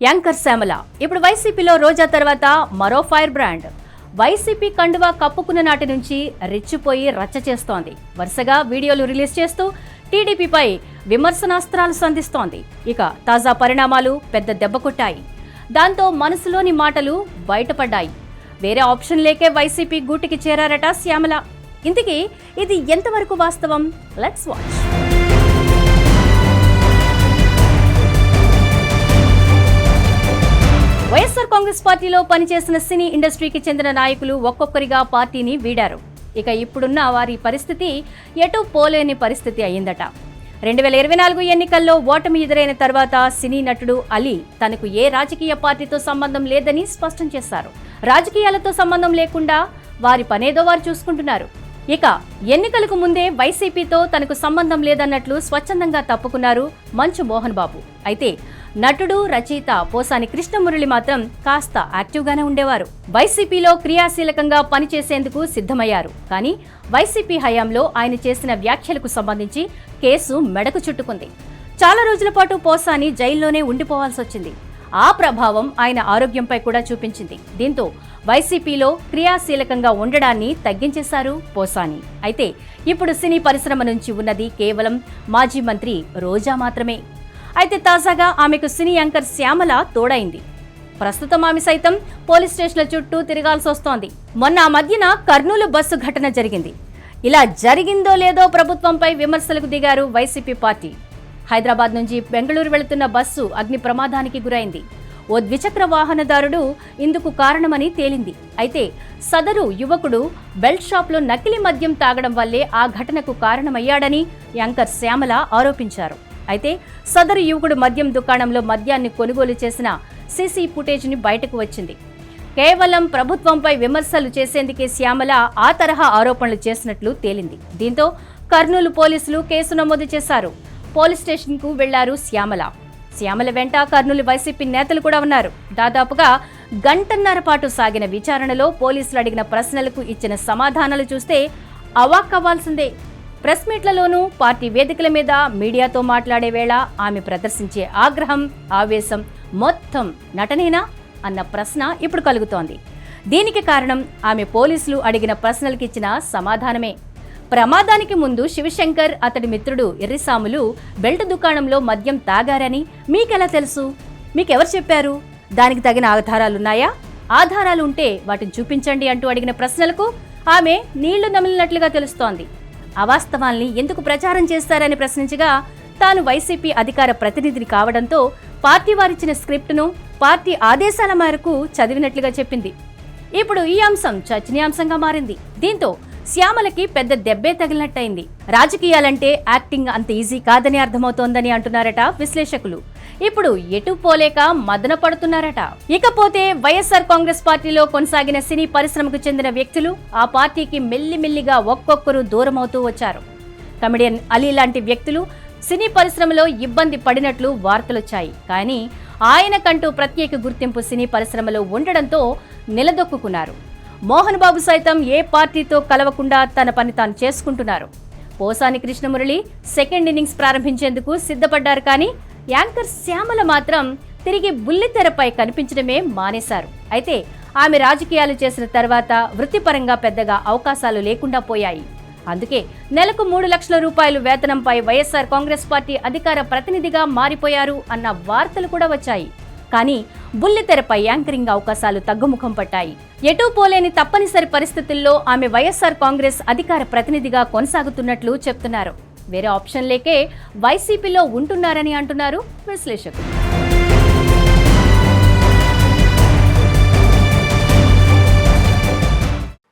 Anchor Shyamala ఇప్పుడు వైసీపీలో రోజా తర్వాత మరో ఫైర్ బ్రాండ్. వైసీపీ కండువా కప్పుకున్న నాటి నుంచి రెచ్చిపోయి రచ్చ చేస్తోంది. వరుసగా వీడియోలు రిలీజ్ చేస్తూ టీడీపీపై విమర్శనాస్త్రాలు సంధిస్తోంది. ఇక తాజా పరిణామాలు పెద్ద దెబ్బ కొట్టాయి. దాంతో మనసులోని మాటలు బయటపడ్డాయి. వేరే ఆప్షన్ లేకే వైసీపీ గూటికి చేరారట శ్యామల. ఇంతకీ ఇది ఎంతవరకు వాస్తవం? Let's watch. వైఎస్ఆర్ కాంగ్రెస్ పార్టీలో పనిచేసిన సినీ ఇండస్ట్రీకి చెందిన నాయకులు ఒక్కొక్కరిగా పార్టీని వీడారు. ఇక ఇప్పుడున్న వారి పరిస్థితి ఎటూ పోలేని పరిస్థితి అయిందట. 2024 ఎన్నికల్లో ఓటమి ఎదురైన తర్వాత సినీ నటుడు అలీ తనకు ఏ రాజకీయ పార్టీతో సంబంధం లేదని స్పష్టం చేశారు. రాజకీయాలతో సంబంధం లేకుండా వారి పనేదో వారు చూసుకుంటున్నారు. ఇక ఎన్నికలకు ముందే వైసీపీతో తనకు సంబంధం లేదన్నట్లు స్వచ్ఛందంగా తప్పుకున్నారు మంచు మోహన్ బాబు. అయితే నటుడు రచయిత పోసాని కృష్ణమురళి మాత్రం కాస్త యాక్టివ్గానే ఉండేవారు. వైసీపీలో క్రియాశీలకంగా పనిచేసేందుకు సిద్ధమయ్యారు. కానీ వైసీపీ హయాంలో ఆయన చేసిన వ్యాఖ్యలకు సంబంధించి కేసు మెడకు చుట్టుకుంది. చాలా రోజుల పాటు పోసాని జైల్లోనే ఉండిపోవాల్సి వచ్చింది. ఆ ప్రభావం ఆయన ఆరోగ్యంపై కూడా చూపించింది. దీంతో వైసీపీలో క్రియాశీలకంగా ఉండడాన్ని తగ్గించేశారు పోసాని. అయితే ఇప్పుడు సినీ పరిశ్రమ నుంచి ఉన్నది కేవలం మాజీ మంత్రి రోజా మాత్రమే. అయితే తాజాగా ఆమెకు సినీ యాంకర్ శ్యామల తోడైంది. ప్రస్తుతం ఆమె సైతం పోలీస్ స్టేషన్ల చుట్టూ తిరగాల్సి వస్తోంది. మొన్న ఆ మధ్యన కర్నూలు బస్సు ఘటన జరిగింది. ఇలా జరిగిందో లేదో ప్రభుత్వంపై విమర్శలకు దిగారు వైసీపీ పార్టీ. హైదరాబాద్ నుంచి బెంగళూరు వెళుతున్న బస్సు అగ్ని ప్రమాదానికి గురైంది. ఓ ద్విచక్ర వాహనదారుడు ఇందుకు కారణమని తేలింది. అయితే సదరు యువకుడు బెల్ట్ షాప్లో నకిలీ మద్యం తాగడం వల్లే ఆ ఘటనకు కారణమయ్యాడని యాంకర్ శ్యామల ఆరోపించారు. అయితే సదరు యువకుడు మద్యం దుకాణంలో మద్యాన్ని కొనుగోలు చేసిన సీసీ ఫుటేజ్ని బయటకు వచ్చింది. కేవలం ప్రభుత్వంపై విమర్శలు చేసేందుకే శ్యామల ఆ తరహా ఆరోపణలు చేసినట్లు తేలింది. దీంతో కర్నూలు పోలీసులు కేసు నమోదు చేశారు. పోలీస్ స్టేషన్కు వెళ్లారు శ్యామల. శ్యామల వెంట కర్నూలు వైసీపీ నేతలు కూడా ఉన్నారు. దాదాపుగా గంటన్నర పాటు సాగిన విచారణలో పోలీసులు అడిగిన ప్రశ్నలకు ఇచ్చిన సమాధానాలు చూస్తే అవాక్కవ్వాల్సిందే. ప్రెస్ మీట్లలోనూ పార్టీ వేదికల మీద మీడియాతో మాట్లాడే వేళ ఆమె ప్రదర్శించే ఆగ్రహం, ఆవేశం మొత్తం నటనేనా అన్న ప్రశ్న ఇప్పుడు కలుగుతోంది. దీనికి కారణం ఆమె పోలీసులు అడిగిన ప్రశ్నలకు ఇచ్చిన సమాధానమే. ప్రమాదానికి ముందు శివశంకర్, అతడి మిత్రుడు ఎర్రిసాములు బెల్ట్ దుకాణంలో మద్యం తాగారని మీకెలా తెలుసు? మీకెవరు చెప్పారు? దానికి తగిన ఆధారాలున్నాయా? ఆధారాలు ఉంటే వాటిని చూపించండి అంటూ అడిగిన ప్రశ్నలకు ఆమె నీళ్లు నమిలినట్లుగా తెలుస్తోంది. అవాస్తవాల్ని ఎందుకు ప్రచారం చేస్తారని ప్రశ్నించగా తాను వైసీపీ అధికార ప్రతినిధిని కావడంతో పార్టీ వారిచ్చిన స్క్రిప్టును పార్టీ ఆదేశాల మేరకు చదివినట్లుగా చెప్పింది. ఇప్పుడు ఈ అంశం చర్చనీయాంశంగా మారింది. దీంతో శ్యామలకి పెద్ద దెబ్బే తగిలినట్టయింది. రాజకీయాలంటే యాక్టింగ్ అంత ఈజీ కాదని అర్థమవుతోందని అంటున్నారట విశ్లేషకులు. ఇప్పుడు ఎటు పోలేక మదన పడుతున్నారట. ఇకపోతే వైఎస్ఆర్ కాంగ్రెస్ పార్టీలో కొనసాగిన సినీ పరిశ్రమకు చెందిన వ్యక్తులు ఆ పార్టీకి మెల్లిమెల్లిగా ఒక్కొక్కరు దూరమవుతూ వచ్చారు. కమెడియన్ అలీ లాంటి వ్యక్తులు సినీ పరిశ్రమలో ఇబ్బంది పడినట్లు వార్తలొచ్చాయి. కానీ ఆయనకంటూ ప్రత్యేక గుర్తింపు సినీ పరిశ్రమలో ఉండడంతో నిలదొక్కున్నారు. మోహన్ బాబు సైతం ఏ పార్టీతో కలవకుండా తన పని తాను చేసుకుంటున్నారు. పోసాని కృష్ణమురళి సెకండ్ ఇన్నింగ్స్ ప్రారంభించేందుకు సిద్ధపడ్డారు. కానీ యాంకర్ శ్యామల మాత్రం తిరిగి బుల్లితెరపై కనిపించడమే మానేశారు. అయితే ఆమె రాజకీయాలు చేసిన తర్వాత వృత్తిపరంగా పెద్దగా అవకాశాలు లేకుండా పోయాయి. అందుకే నెలకు 3 లక్షల రూపాయలు వేతనంపై వైఎస్ఆర్ కాంగ్రెస్ పార్టీ అధికార ప్రతినిధిగా మారిపోయారు అన్న వార్తలు కూడా వచ్చాయి. కానీ బుల్లితెరపై యాంకరింగ్ అవకాశాలు తగ్గుముఖం పట్టాయి. ఎటూ పోలేని తప్పనిసరి పరిస్థితుల్లో ఆమె వైఎస్ఆర్ కాంగ్రెస్ అధికార ప్రతినిధిగా కొనసాగుతున్నట్లు చెప్తున్నారు. వేరే ఆప్షన్ లేకే వైసీపీలో ఉంటున్నారని అంటున్నారు విశ్లేషకులు.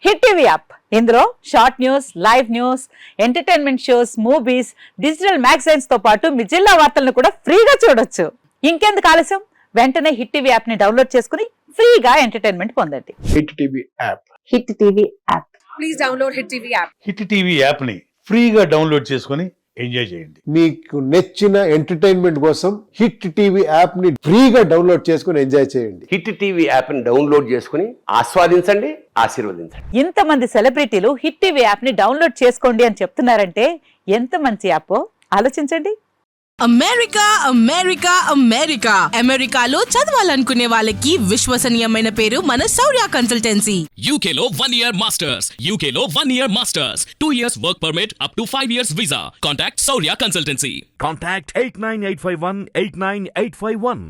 హిట్ టీవీ యాప్, ఇందులో short news, live news, entertainment shows, movies, digital magazines తో పాటు మీ జిల్లా వార్తలను కూడా ఫ్రీగా చూడొచ్చు. ఇంకెందుకు ఆలస్యం? వెంటనే హిట్ టీవీ యాప్ ని డౌన్లోడ్ చేసుకుని ఫ్రీగా ఎంటర్టైన్మెంట్ పొందండి. Hit TV app. Hit TV app. Please download hit TV app. Hit TV app ని ఫ్రీగా డౌన్లోడ్ చేసుకుని ఎంజాయ్ చేయండి. మీకు నచ్చిన ఎంటర్టైన్మెంట్ కోసం హిట్ టీవీ యాప్ ని ఫ్రీగా డౌన్లోడ్ చేసుకుని ఎంజాయ్ చేయండి. హిట్ టీవీ యాప్ ని డౌన్లోడ్ చేసుకుని ఆస్వాదించండి, ఆశీర్వదించండి. ఇంతమంది సెలబ్రిటీలు హిట్ టీవీ యాప్ ని డౌన్లోడ్ చేసుకోండి అని చెప్తున్నారంటే ఎంత మంచి యాప్ ఆలోచించండి. అమెరికా అమెరికా అమెరికా అమెరికాలో చదవాలనుకునే వాళ్ళకి విశ్వసనీయమైన పేరు మన శౌర్య consultancy. UK Law 1 Year Masters. UK Law 1 Year Masters. 2 years work permit up to 5 years visa. Contact Saurya Consultancy. Contact 89851 89851.